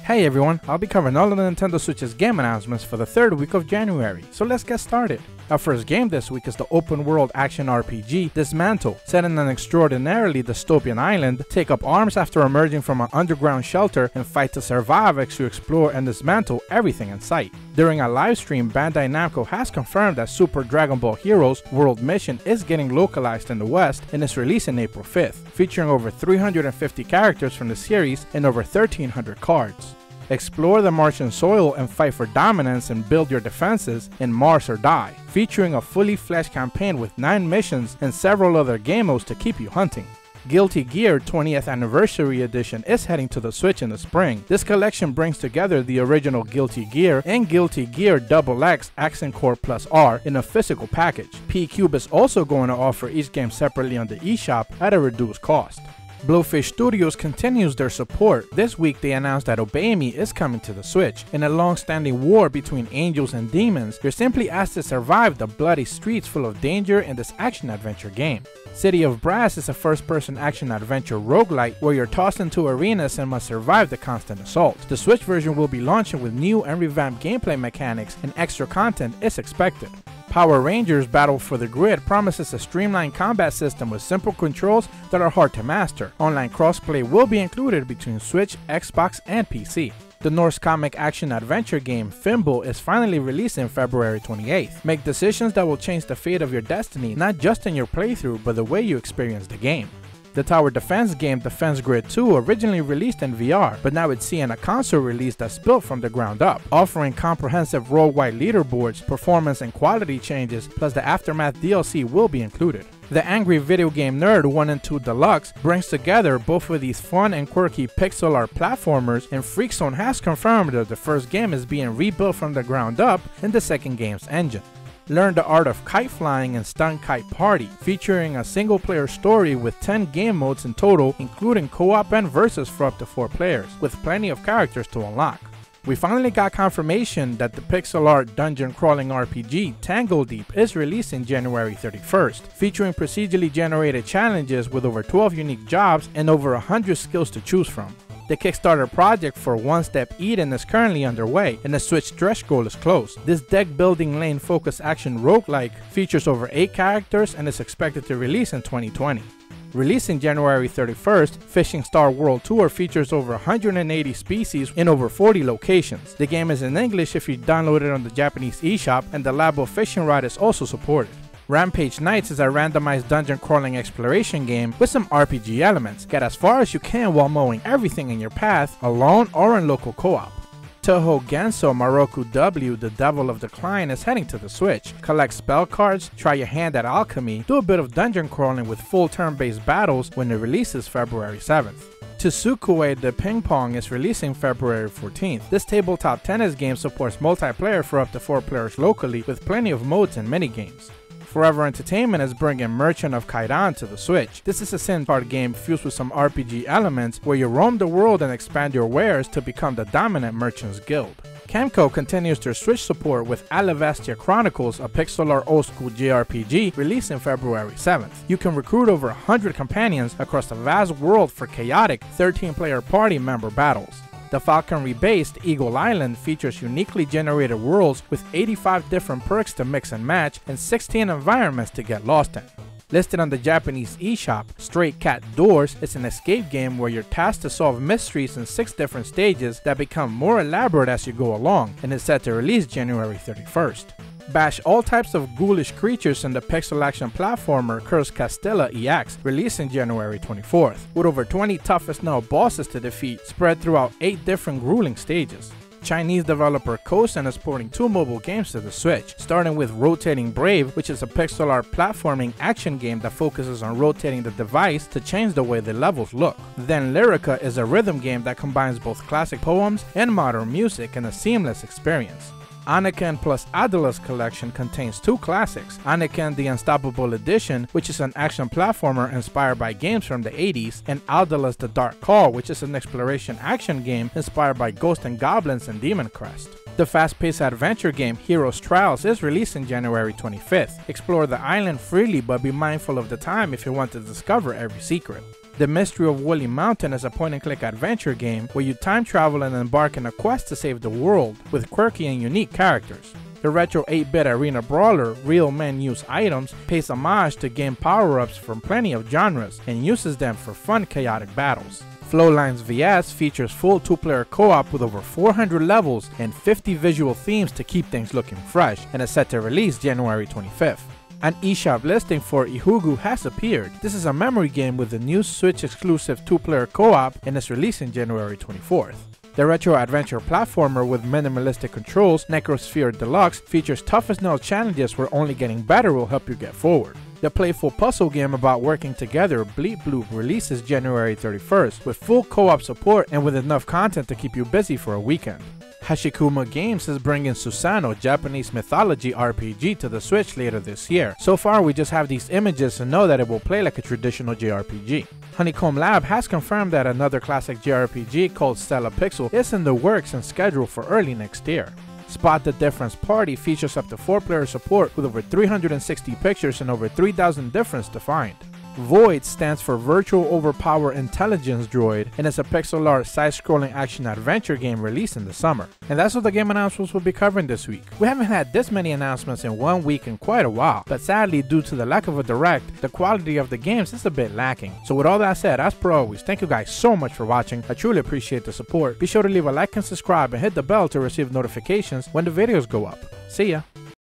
Hey everyone, I'll be covering all of the Nintendo Switch's game announcements for the third week of January, so let's get started. Our first game this week is the open world action RPG Dismantle. Set in an extraordinarily dystopian island, take up arms after emerging from an underground shelter and fight to survive as you explore and dismantle everything in sight. During a live stream, Bandai Namco has confirmed that Super Dragon Ball Heroes World Mission is getting localized in the West and is releasing April 5th, featuring over 350 characters from the series and over 1,300 cards. Explore the Martian soil and fight for dominance and build your defenses in Mars or Die, featuring a fully fleshed campaign with 9 missions and several other game modes to keep you hunting. Guilty Gear 20th Anniversary Edition is heading to the Switch in the spring. This collection brings together the original Guilty Gear and Guilty Gear XX Accent Core Plus R in a physical package. P-Cube is also going to offer each game separately on the eShop at a reduced cost. Blowfish Studios continues their support. This week they announced that Obey Me is coming to the Switch. In a long-standing war between angels and demons, you're simply asked to survive the bloody streets full of danger in this action-adventure game. City of Brass is a first-person action-adventure roguelite where you're tossed into arenas and must survive the constant assault. The Switch version will be launching with new and revamped gameplay mechanics, and extra content is expected. Power Rangers Battle for the Grid promises a streamlined combat system with simple controls that are hard to master. Online crossplay will be included between Switch, Xbox, and PC. The Norse comic action-adventure game Fimble is finally releasing February 28th. Make decisions that will change the fate of your destiny, not just in your playthrough, but the way you experience the game. The tower defense game Defense Grid 2 originally released in VR, but now it's seeing a console release that's built from the ground up, offering comprehensive worldwide leaderboards, performance and quality changes, plus the Aftermath DLC will be included. The Angry Video Game Nerd 1 and 2 Deluxe brings together both of these fun and quirky pixel art platformers, and Freakzone has confirmed that the first game is being rebuilt from the ground up in the second game's engine. Learn the art of kite flying in Stunt Kite Party, featuring a single-player story with 10 game modes in total, including co-op and versus for up to 4 players, with plenty of characters to unlock. We finally got confirmation that the pixel art dungeon crawling RPG Tangle Deep is releasing January 31st, featuring procedurally generated challenges with over 12 unique jobs and over 100 skills to choose from. The Kickstarter project for One Step Eden is currently underway, and the Switch stretch goal is close. This deck-building lane-focused action roguelike features over 8 characters and is expected to release in 2020. Releasing January 31st, Fishing Star World Tour features over 180 species in over 40 locations. The game is in English if you download it on the Japanese eShop, and the Labo Fishing Rod is also supported. Rampage Knights is a randomized dungeon crawling exploration game with some RPG elements. Get as far as you can while mowing everything in your path, alone or in local co-op. Touhou Genso Maroku W, the Devil of Decline, is heading to the Switch. Collect spell cards, try your hand at alchemy, do a bit of dungeon crawling with full turn-based battles when it releases February 7th. Tsukue the Ping Pong is releasing February 14th. This tabletop tennis game supports multiplayer for up to 4 players locally with plenty of modes and minigames. Forever Entertainment is bringing Merchant of Kaidan to the Switch. This is a sim card game fused with some RPG elements where you roam the world and expand your wares to become the dominant Merchants Guild. Kemco continues their Switch support with Alevastia Chronicles, a pixel art old school JRPG releasing February 7th. You can recruit over 100 companions across a vast world for chaotic 13-player party member battles. The falconry-based Eagle Island features uniquely generated worlds with 85 different perks to mix and match and 16 environments to get lost in. Listed on the Japanese eShop, Stray Cat Doors is an escape game where you're tasked to solve mysteries in 6 different stages that become more elaborate as you go along, and is set to release January 31st. Bash all types of ghoulish creatures in the pixel action platformer Curse Castella EX, releasing January 24th, with over 20 toughest now bosses to defeat spread throughout 8 different grueling stages. Chinese developer Kosen is porting 2 mobile games to the Switch, starting with Rotating Brave, which is a pixel art platforming action game that focuses on rotating the device to change the way the levels look. Then Lyrica is a rhythm game that combines both classic poems and modern music in a seamless experience. Anakin plus Adalas collection contains 2 classics, Anakin the Unstoppable Edition, which is an action platformer inspired by games from the 80s, and Adalas the Dark Call, which is an exploration action game inspired by Ghosts and Goblins and Demon Crest. The fast-paced adventure game Heroes Trials is releasing January 25th. Explore the island freely, but be mindful of the time if you want to discover every secret. The Mystery of Woolly Mountain is a point-and-click adventure game where you time travel and embark on a quest to save the world with quirky and unique characters. The retro 8-bit arena brawler Real Men Use Items pays homage to game power-ups from plenty of genres and uses them for fun, chaotic battles. Flowlines VS features full 2-player co-op with over 400 levels and 50 visual themes to keep things looking fresh, and is set to release January 25th. An eShop listing for Ihugu has appeared. This is a memory game with a new Switch exclusive 2-player co-op and is releasing January 24th. The retro adventure platformer with minimalistic controls, Necrosphere Deluxe, features tough as nails challenges where only getting better will help you get forward. The playful puzzle game about working together, Bleep Bloop, releases January 31st with full co-op support and with enough content to keep you busy for a weekend. Hashikuma Games is bringing Susano Japanese Mythology RPG to the Switch later this year. So far we just have these images and know that it will play like a traditional JRPG. Honeycomb Lab has confirmed that another classic JRPG called Stella Pixel is in the works and scheduled for early next year. Spot the Difference Party features up to 4-player support with over 360 pictures and over 3,000 difference to find. Void stands for Virtual Overpower Intelligence Droid and is a pixel art side-scrolling action adventure game released in the summer. And that's what the game announcements we'll be covering this week. We haven't had this many announcements in one week in quite a while, but sadly due to the lack of a direct, the quality of the games is a bit lacking. So with all that said, as per always, thank you guys so much for watching. I truly appreciate the support. Be sure to leave a like and subscribe and hit the bell to receive notifications when the videos go up. See ya!